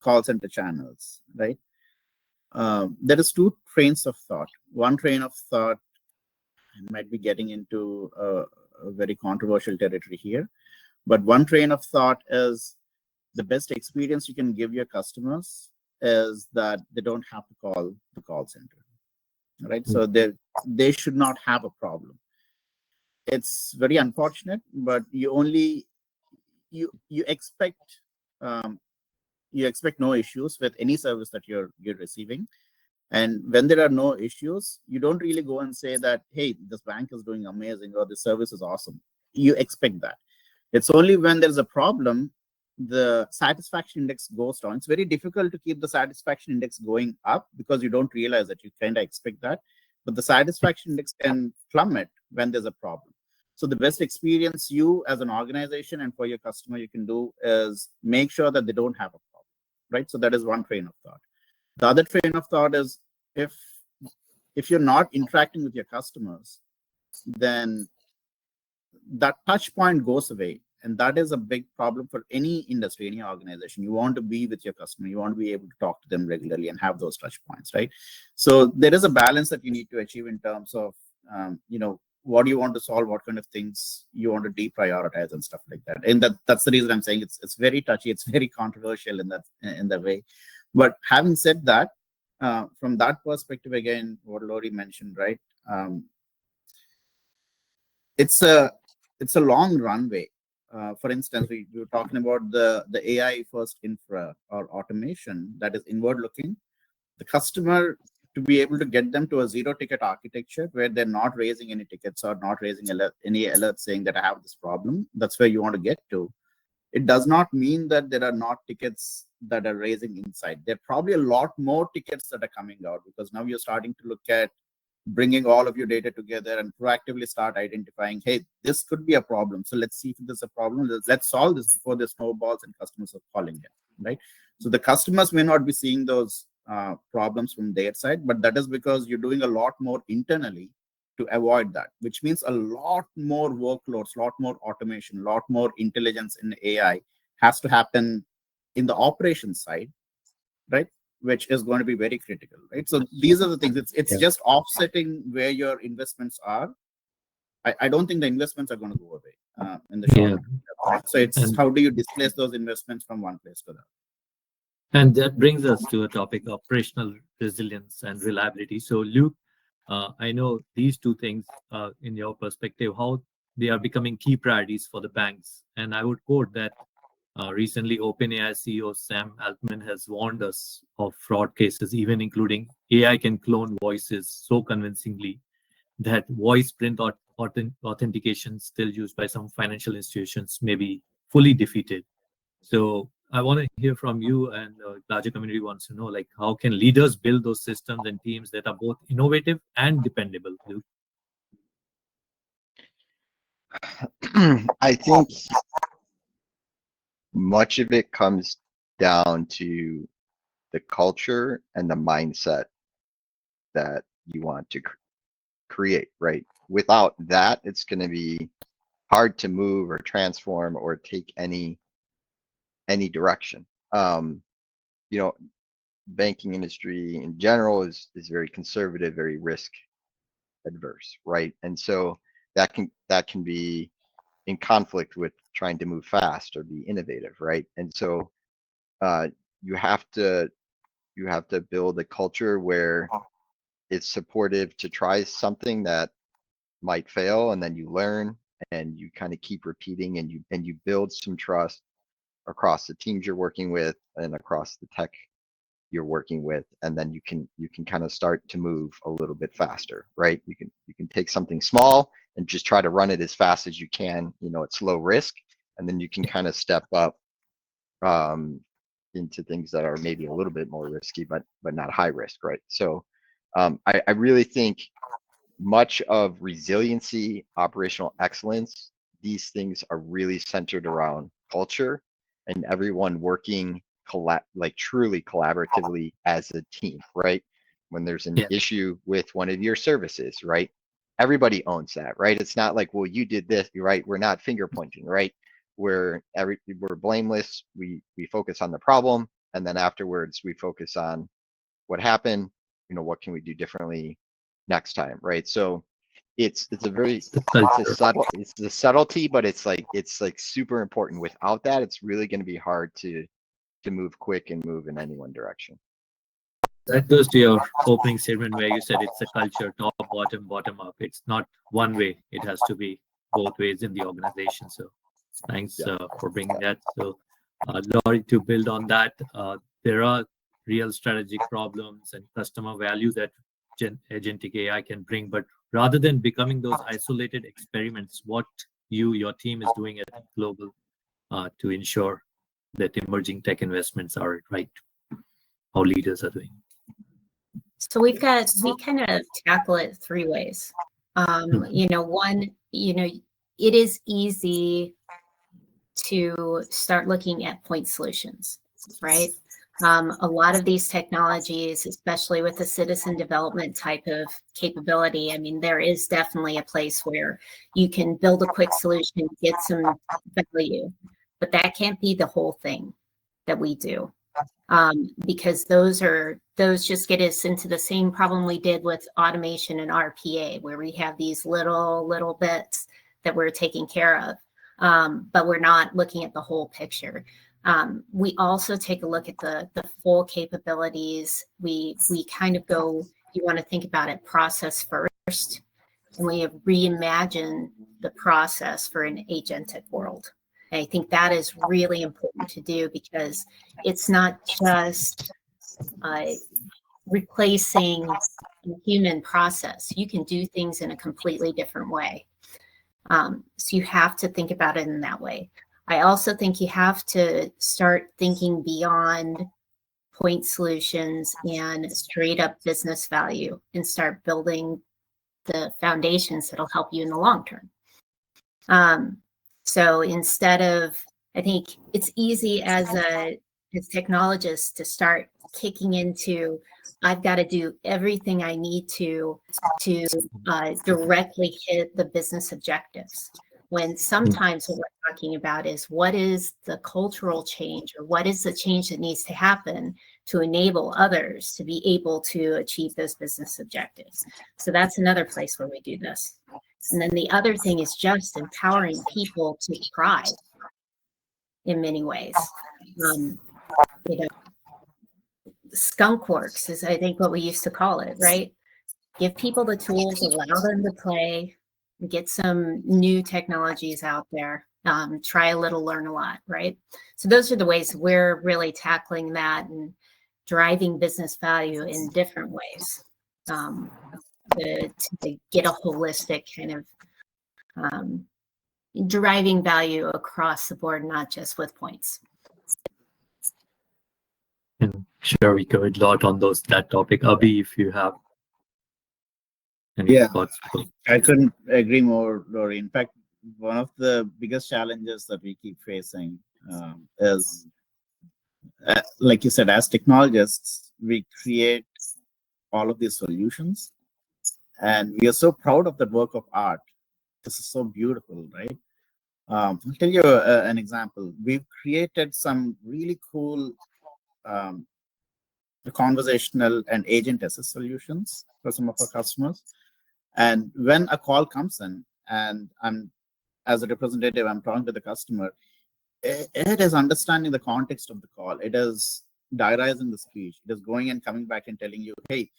call center channels, right? There is two trains of thought. One train of thought, I might be getting into a very controversial territory here, but one train of thought is the best experience you can give your customers is that they don't have to call the call center, right? So they should not have a problem. It's very unfortunate, but you expect you expect no issues with any service that you're receiving. And when there are no issues, you don't really go and say that, hey, this bank is doing amazing or the service is awesome. You expect that. It's only when there's a problem, the satisfaction index goes down. It's very difficult to keep the satisfaction index going up because you don't realize that. You kind of expect that. But the satisfaction index can plummet when there's a problem. So the best experience you as an organization and for your customer you can do is make sure that they don't have a problem, right? So that is one train of thought. The other train of thought is if you're not interacting with your customers, then that touch point goes away. And that is a big problem for any industry, any organization. You want to be with your customer. You want to be able to talk to them regularly and have those touch points, right? So there is a balance that you need to achieve in terms of, what do you want to solve, what kind of things you want to deprioritize and stuff like that. And that's the reason I'm saying it's very touchy. It's very controversial in that way. But having said that, from that perspective, again, what Laurie mentioned, right? It's a long runway. For instance, we were talking about the AI first infra or automation that is inward looking. The customer, to be able to get them to a zero ticket architecture where they're not raising any tickets or not raising any alerts saying that I have this problem. That's where you want to get to. It does not mean that there are not tickets that are raising inside. There are probably a lot more tickets that are coming out because now you're starting to look at bringing all of your data together and proactively start identifying, hey, this could be a problem. So let's see if there's a problem. Let's solve this before the snowballs and customers are calling it, right? So the customers may not be seeing those problems from their side, but that is because you're doing a lot more internally to avoid that, which means a lot more workloads, a lot more automation, a lot more intelligence in AI has to happen in the operations side, right? Which is going to be very critical, right? So these are the things. It's just offsetting where your investments are. I don't think the investments are going to go away in the short term. Right? So it's how do you displace those investments from one place to the other? And that brings us to a topic of operational resilience and reliability. So, Luke, I know these two things, in your perspective, how they are becoming key priorities for the banks. And I would quote that recently OpenAI CEO Sam Altman has warned us of fraud cases, even including AI can clone voices so convincingly that voice print authentication still used by some financial institutions may be fully defeated. So I want to hear from you, and the larger community wants to know, like, how can leaders build those systems and teams that are both innovative and dependable, Luke? I think much of it comes down to the culture and the mindset that you want to create, right? Without that, it's going to be hard to move or transform or take any direction. You know, banking industry in general is very conservative, very risk adverse, right? And so that can be in conflict with trying to move fast or be innovative, right? And so you have to build a culture where it's supportive to try something that might fail, and then you learn and you kind of keep repeating, and you build some trust across the teams you're working with and across the tech you're working with, and then you can kind of start to move a little bit faster, right? You can take something small and just try to run it as fast as you can, it's low risk, and then you can kind of step up into things that are maybe a little bit more risky, but not high risk, right? So I really think much of resiliency, operational excellence, these things are really centered around culture and everyone working truly collaboratively as a team, right? When there's an Yeah. issue with one of your services, right? Everybody owns that, right? It's not like, well, you did this, right? We're not finger pointing, right? We're blameless. We focus on the problem, and then afterwards we focus on what happened. What can we do differently next time, right? So it's a subtlety, but it's like super important. Without that, it's really going to be hard to move quick and move in any one direction. That goes to your opening statement where you said it's a culture, top, bottom up. It's not one way. It has to be both ways in the organization. So thanks for bringing that. So Laurie, to build on that, there are real strategic problems and customer value that agentic AI can bring. But rather than becoming those isolated experiments, what your team is doing at Global to ensure that emerging tech investments are right, how leaders are doing? So we kind of tackle it three ways. One, it is easy to start looking at point solutions, right? A lot of these technologies, especially with the citizen development type of capability, I mean, there is definitely a place where you can build a quick solution, get some value, but that can't be the whole thing that we do. Because those just get us into the same problem we did with automation and RPA, where we have these little bits that we're taking care of, but we're not looking at the whole picture. We also take a look at the full capabilities. We kind of go, you want to think about it process first, and we reimagine the process for an agentic world. And I think that is really important to do, because it's not just replacing the human process. You can do things in a completely different way. So you have to think about it in that way. I also think you have to start thinking beyond point solutions and straight up business value and start building the foundations that'll help you in the long term. So instead of, I think it's easy as technologists to start kicking into, I've got to do everything I need to directly hit the business objectives. When sometimes what we're talking about is, what is the cultural change, or what is the change that needs to happen to enable others to be able to achieve those business objectives. So that's another place where we do this. And then the other thing is just empowering people to try in many ways. Skunk works is, I think, what we used to call it, right? Give people the tools, allow them to play, get some new technologies out there, try a little, learn a lot, right? So those are the ways we're really tackling that and driving business value in different ways. To get a holistic kind of driving value across the board, not just with points. And sure, we covered a lot on that topic. Abhi, if you have any thoughts. I couldn't agree more, Laurie. In fact, one of the biggest challenges that we keep facing is, like you said, as technologists, we create all of these solutions, and we are so proud of the work of art. This is so beautiful, right? I'll tell you an example. We've created some really cool conversational and agent assist solutions for some of our customers. And when a call comes in, and as a representative, I'm talking to the customer, it is understanding the context of the call. It is diarizing the speech. It is going and coming back and telling you, hey,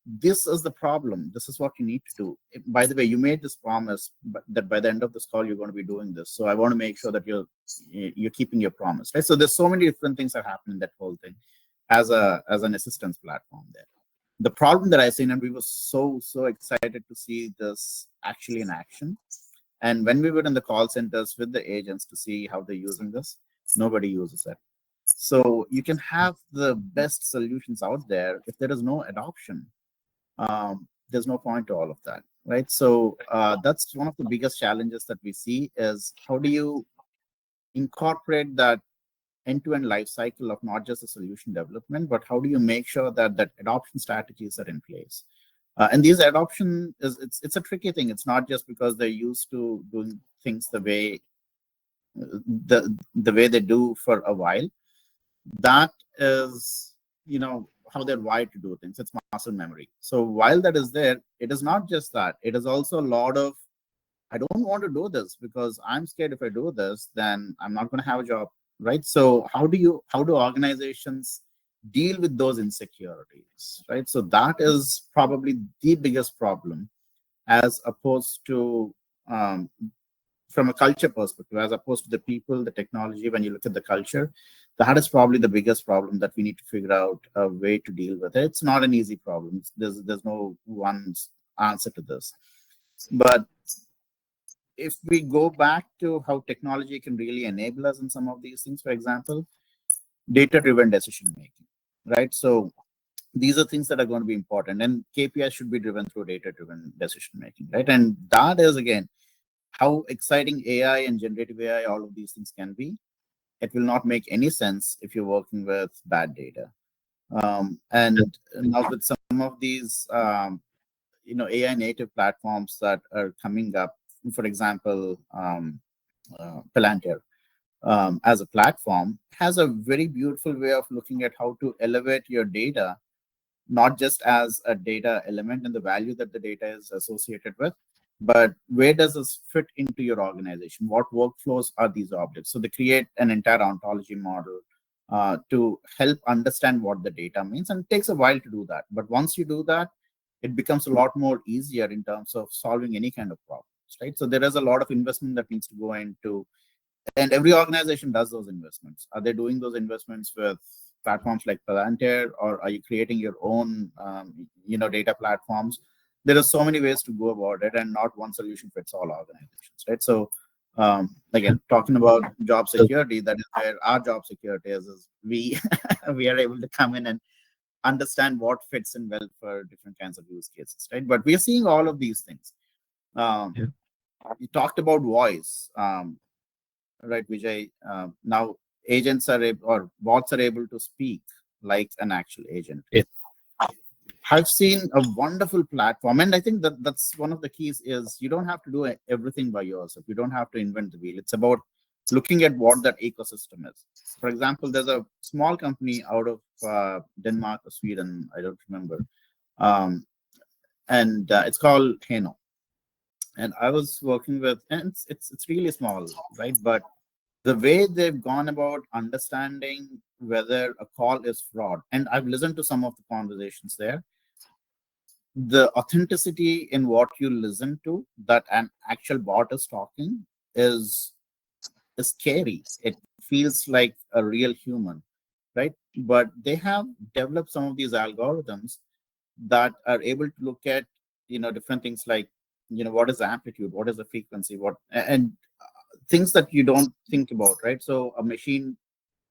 this is the problem. This is what you need to do. By the way, you made this promise that by the end of this call, you're going to be doing this. So I want to make sure that you're keeping your promise, right? So there's so many different things that happen in that whole thing as an assistance platform there. The problem that I seen, and we were so excited to see this actually in action. And when we were in the call centers with the agents to see how they're using this, nobody uses it. So you can have the best solutions out there. If there is no adoption, there's no point to all of that, right? So that's one of the biggest challenges that we see is how do you incorporate that end-to-end life cycle of not just the solution development, but how do you make sure that adoption strategies are in place? And these adoption it's a tricky thing. It's not just because they're used to doing things the way they do for a while. That is, how they're wired to do things. It's muscle memory. So while that is there, it is not just that. It is also a lot of, I don't want to do this because I'm scared if I do this, then I'm not going to have a job, right? So how do organizations deal with those insecurities, right? So that is probably the biggest problem, as opposed to from a culture perspective, as opposed to the people, the technology. When you look at the culture, that is probably the biggest problem that we need to figure out a way to deal with. It's not an easy problem. There's no one answer to this. But if we go back to how technology can really enable us in some of these things, for example, data-driven decision making, right? So these are things that are going to be important, and KPIs should be driven through data-driven decision making, right? And that is, again, how exciting AI and generative AI, all of these things can be. It will not make any sense if you're working with bad data. And now with some of these, AI native platforms that are coming up, for example, Palantir as a platform has a very beautiful way of looking at how to elevate your data, not just as a data element and the value that the data is associated with, but where does this fit into your organization? What workflows are these objects? So they create an entire ontology model to help understand what the data means. And it takes a while to do that. But once you do that, it becomes a lot more easier in terms of solving any kind of problems, right? So there is a lot of investment that needs to go into, and every organization does those investments. Are they doing those investments with platforms like Palantir, or are you creating your own, data platforms? There are so many ways to go about it, and not one solution fits all organizations, right? So again, talking about job security, that is where our job security is we we are able to come in and understand what fits in well for different kinds of use cases, right? But we are seeing all of these things. You talked about voice, right, Vijay? Now agents are or bots are able to speak like an actual agent. I've seen a wonderful platform, and I think that's one of the keys is you don't have to do everything by yourself. You don't have to invent the wheel. It's about looking at what that ecosystem is. For example, there's a small company out of Denmark or Sweden, I don't remember, and it's called Heno. And I was working with, and it's really small, right? But the way they've gone about understanding whether a call is fraud, and I've listened to some of the conversations there, the authenticity in what you listen to, that an actual bot is talking, is scary. It feels like a real human, right? But they have developed some of these algorithms that are able to look at, different things like, what is the amplitude, what is the frequency, and things that you don't think about, right? So a machine,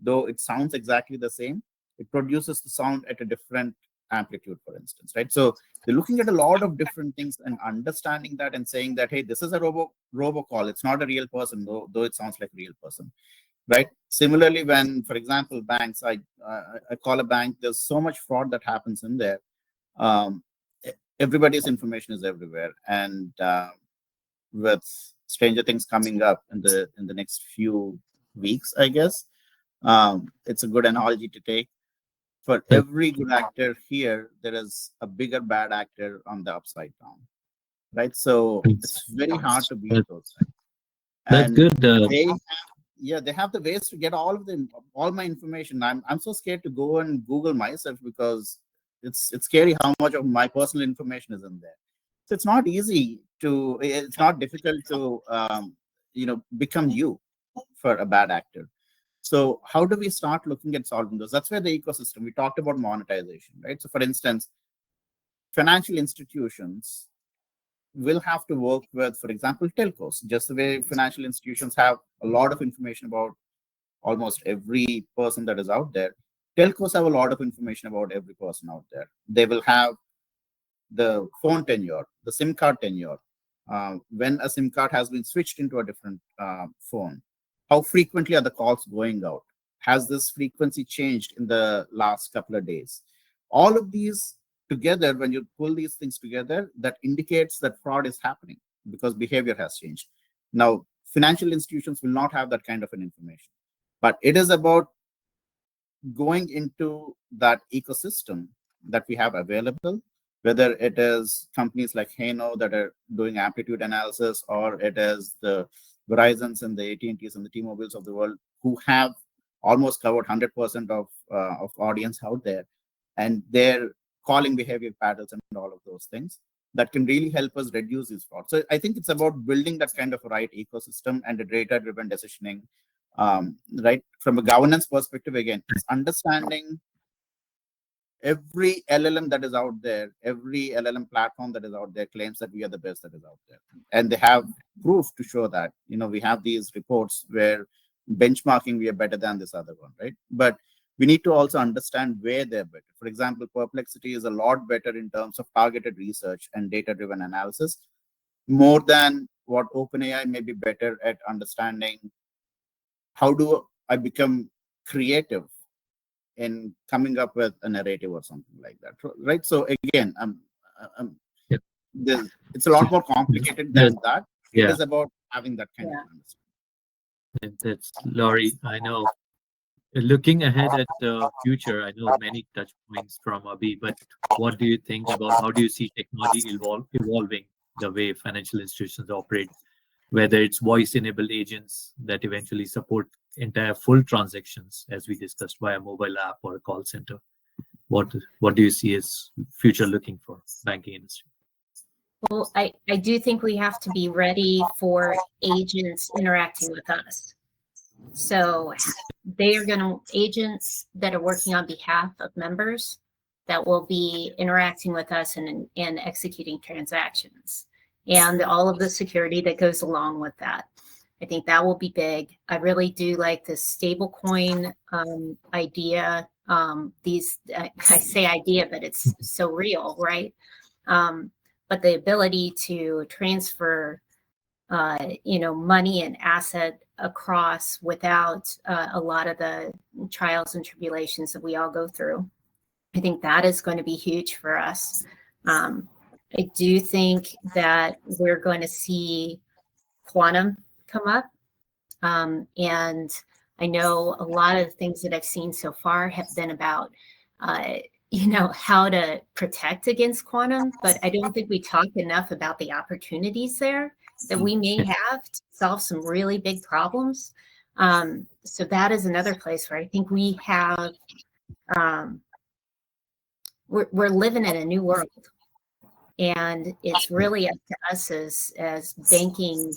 though it sounds exactly the same, it produces the sound at a different amplitude, for instance, right? So they're looking at a lot of different things and understanding that and saying that, hey, this is a robocall. It's not a real person, though it sounds like a real person, right? Similarly, when, for example, banks, I call a bank, there's so much fraud that happens in there. Everybody's information is everywhere, and with Stranger Things coming up in the next few weeks, I guess, it's a good analogy to take. For every good actor here, there is a bigger bad actor on the upside down, right? So it's very hard to beat those things. That's And good. they have the ways to get all my information. I'm so scared to go and Google myself because it's scary how much of my personal information is in there. So it's not difficult to become you for a bad actor. So how do we start looking at solving those? That's where the ecosystem, we talked about monetization, right? So for instance, financial institutions will have to work with, for example, telcos, just the way financial institutions have a lot of information about almost every person that is out there. Telcos have a lot of information about every person out there. They will have the phone tenure, the SIM card tenure, when a SIM card has been switched into a different phone, how frequently are the calls going out? Has this frequency changed in the last couple of days? All of these together, when you pull these things together, that indicates that fraud is happening because behavior has changed. Now, financial institutions will not have that kind of an information, but it is about going into that ecosystem that we have available, whether it is companies like Hano that are doing amplitude analysis, or it is the Verizons and the AT&Ts and the T-Mobiles of the world who have almost covered 100% of audience out there, and their calling behavior patterns and all of those things that can really help us reduce these fraud. So I think it's about building that kind of a right ecosystem and a data-driven decisioning. Right, from a governance perspective, again, it's understanding every LLM that is out there, every LLM platform that is out there claims that we are the best that is out there, and they have proof to show that. We have these reports where benchmarking we are better than this other one, right? But we need to also understand where they're better. For example, Perplexity is a lot better in terms of targeted research and data-driven analysis, more than what OpenAI may be better at understanding. How do I become creative in coming up with a narrative or something like that, right? So again, Yep. it's a lot more complicated than that. Yeah. It is about having that kind of understanding. That's Laurie. I know. Looking ahead at the future, I know many touch points from Abhi, but what do you think about how do you see technology evolving the way financial institutions operate, whether it's voice-enabled agents that eventually support entire full transactions, as we discussed, via mobile app or a call center? What do you see as future looking for banking industry? Well, I do think we have to be ready for agents interacting with us. So they are agents that are working on behalf of members that will be interacting with us and executing transactions, and all of the security that goes along with that. I think that will be big. I really do like the stablecoin idea. I say idea, but it's so real, right? But the ability to transfer money and asset across without a lot of the trials and tribulations that we all go through. I think that is going to be huge for us. I do think that we're going to see quantum come up. And I know a lot of the things that I've seen so far have been about, how to protect against quantum, but I don't think we talk enough about the opportunities there that we may have to solve some really big problems. So that is another place where I think we have, we're living in a new world. And it's really up to us as banking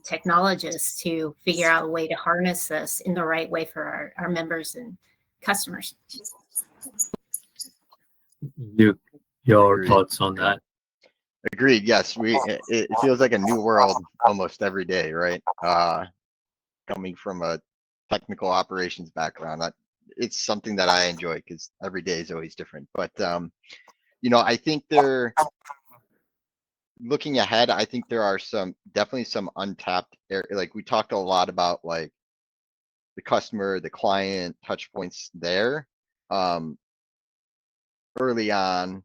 technologists to figure out a way to harness this in the right way for our members and customers. Your Agreed. thoughts on that? Agreed. Yes, it feels like a new world almost every day, right? Coming from a technical operations background, it's something that I enjoy because every day is always different. But I think looking ahead, I think there are definitely some untapped area. Like we talked a lot about like the customer, the client touch points there. Early on,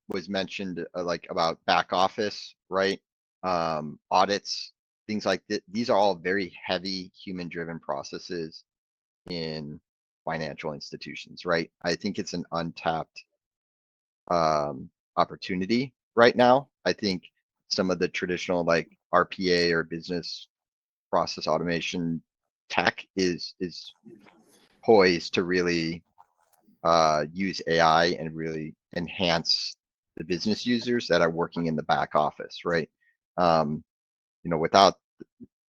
was mentioned like about back office, right? Audits, things like that. These are all very heavy human driven processes in financial institutions, right? I think it's an untapped opportunity right now. I think some of the traditional like RPA or business process automation tech is poised to really use AI and really enhance the business users that are working in the back office, right?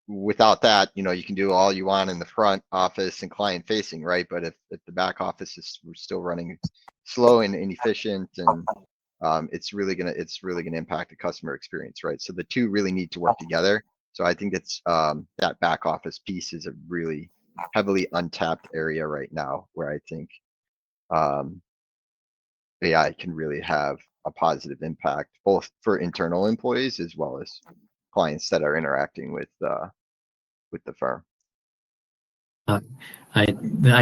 Without that, you can do all you want in the front office and client facing, right? But if the back office is still running slow and inefficient, and it's really gonna impact the customer experience, right? So the two really need to work together. So I think it's that back office piece is a really heavily untapped area right now, where I think AI can really have a positive impact, both for internal employees as well as clients that are interacting with the firm. I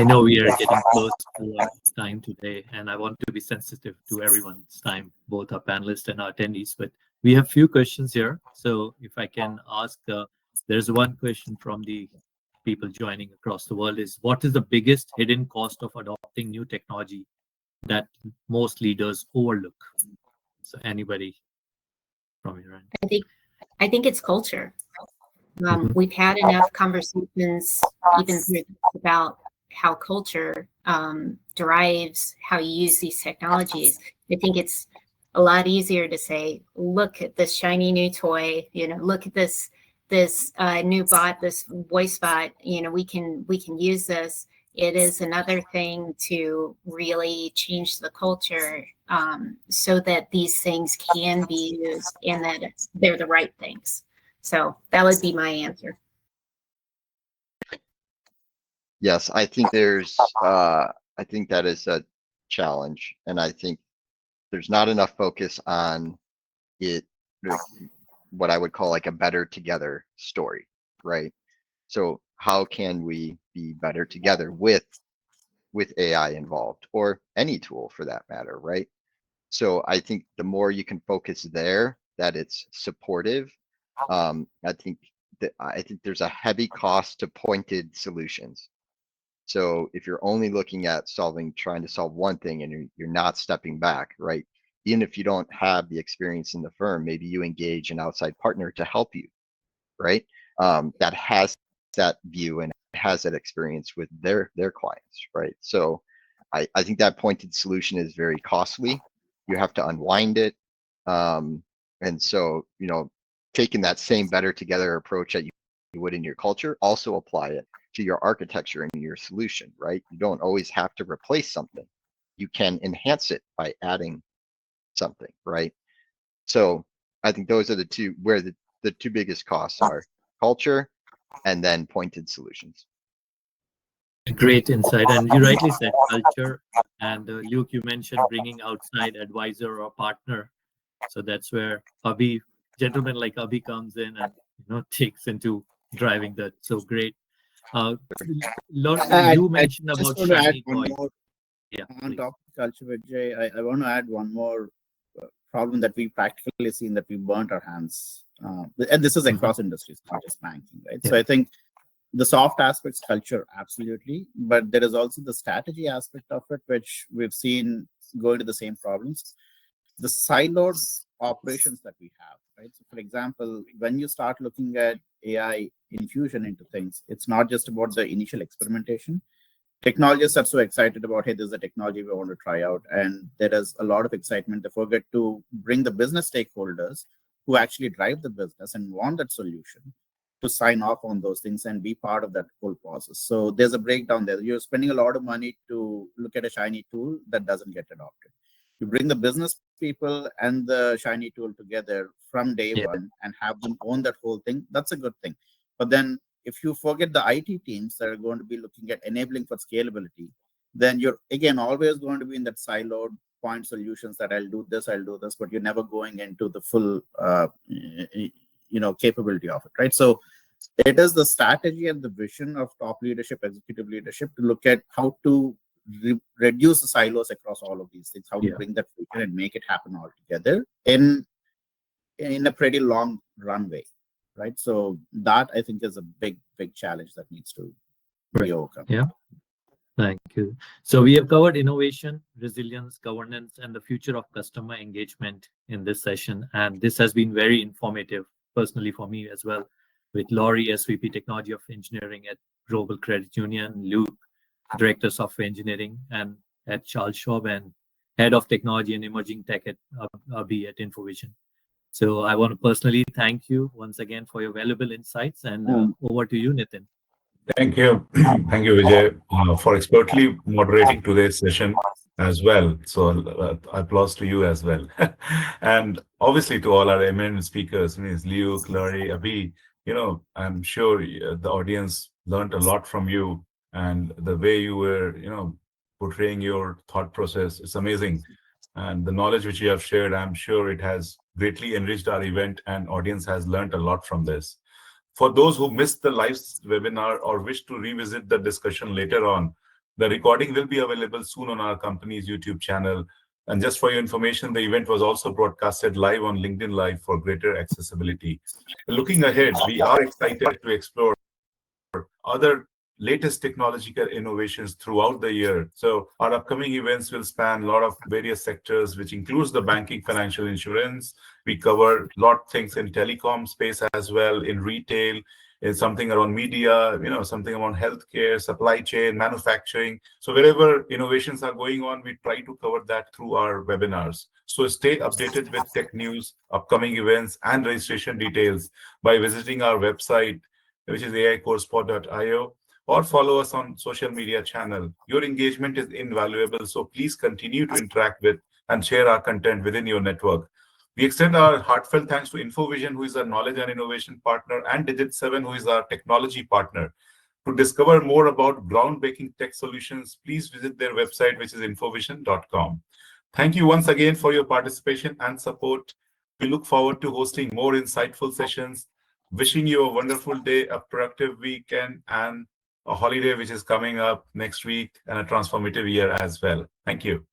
know we are getting close to our time today, and I want to be sensitive to everyone's time, both our panelists and our attendees. But we have few questions here, so if I can ask, there's one question from the people joining across the world: is what is the biggest hidden cost of adopting new technology that most leaders overlook? So anybody from your end? I think it's culture. We've had enough conversations, even about how culture derives how you use these technologies. I think it's a lot easier to say, look at this shiny new toy, look at this new bot, this voice bot, we can use this. It is another thing to really change the culture so that these things can be used and that they're the right things. So that would be my answer. Yes, I think I think that is a challenge, and I think there's not enough focus on it, what I would call like a better together story, right? So how can we be better together with AI involved, or any tool for that matter, right? So I think the more you can focus there, that it's supportive. I think there's a heavy cost to pointed solutions. So if you're only looking at trying to solve one thing, and you're not stepping back, right? Even if you don't have the experience in the firm, maybe you engage an outside partner to help you, right? That has that view and has that experience with their clients, right? So I think that pointed solution is very costly. You have to unwind it. And so, taking that same better together approach that you would in your culture, also apply it to your architecture and your solution, right? You don't always have to replace something. You can enhance it by adding something, right? So I think those are the two where the two biggest costs are: culture and then pointed solutions. Great insight. And you rightly said culture. And Luke, you mentioned bringing outside advisor or partner. So that's where gentlemen like Abhi comes in and takes into driving that. So great. You mentioned about shiny toys. Yeah, on please. top of culture, Vijay, I want to add one more problem that we practically seen, that we burnt our hands. And this is across industries, not just banking, right? Yeah. So I think the soft aspects, culture, absolutely. But there is also the strategy aspect of it, which we've seen go into the same problems. The siloed operations that we have, right? So for example, when you start looking at AI infusion into things, it's not just about the initial experimentation. Technologists are so excited about, hey, this is a technology we want to try out. And there is a lot of excitement. They forget to bring the business stakeholders who actually drive the business and want that solution to sign off on those things and be part of that whole process. So there's a breakdown there. You're spending a lot of money to look at a shiny tool that doesn't get adopted. You bring the business people and the shiny tool together from day one and have them own that whole thing. That's a good thing. But then if you forget the IT teams that are going to be looking at enabling for scalability, then you're again always going to be in that siloed point solutions that I'll do this, but you're never going into the full capability of it, right? So it is the strategy and the vision of top leadership, executive leadership, to look at how to reduce the silos across all of these things, how to bring that future and make it happen all together in a pretty long runway, right? So that, I think, is a big challenge that needs to be overcome. Yeah. Thank you. So we have covered innovation, resilience, governance, and the future of customer engagement in this session. And this has been very informative, personally for me as well, with Laurie, SVP Technology of Engineering at Global Credit Union, Luke, Director Software Engineering and at Charles Schwab, and Head of Technology and Emerging Tech at Abhi at Infovision. So I want to personally thank you once again for your valuable insights, and over to you, Nitin. Thank you. Thank you, Vijay, for expertly moderating today's session as well. So applause to you as well. And obviously to all our eminent speakers, Ms. Liu, Clary, Abhi, I'm sure the audience learned a lot from you, and the way you were, portraying your thought process is amazing. And the knowledge which you have shared, I'm sure it has greatly enriched our event, and audience has learned a lot from this. For those who missed the live webinar or wish to revisit the discussion later on, the recording will be available soon on our company's YouTube channel. And just for your information, the event was also broadcasted live on LinkedIn Live for greater accessibility. Looking ahead, we are excited to explore other latest technological innovations throughout the year. So our upcoming events will span a lot of various sectors, which includes the banking, financial, insurance. We cover a lot of things in telecom space as well, in retail, in something around media, something around healthcare, supply chain, manufacturing. So wherever innovations are going on, we try to cover that through our webinars. So stay updated with tech news, upcoming events, and registration details by visiting our website, which is aicourspod.io, or follow us on social media channel. Your engagement is invaluable, so please continue to interact with and share our content within your network. We extend our heartfelt thanks to Infovision, who is our knowledge and innovation partner, and Digit7, who is our technology partner. To discover more about groundbreaking tech solutions, please visit their website, which is infovision.com. Thank you once again for your participation and support. We look forward to hosting more insightful sessions. Wishing you a wonderful day, a productive weekend, and a holiday which is coming up next week, and a transformative year as well. Thank you.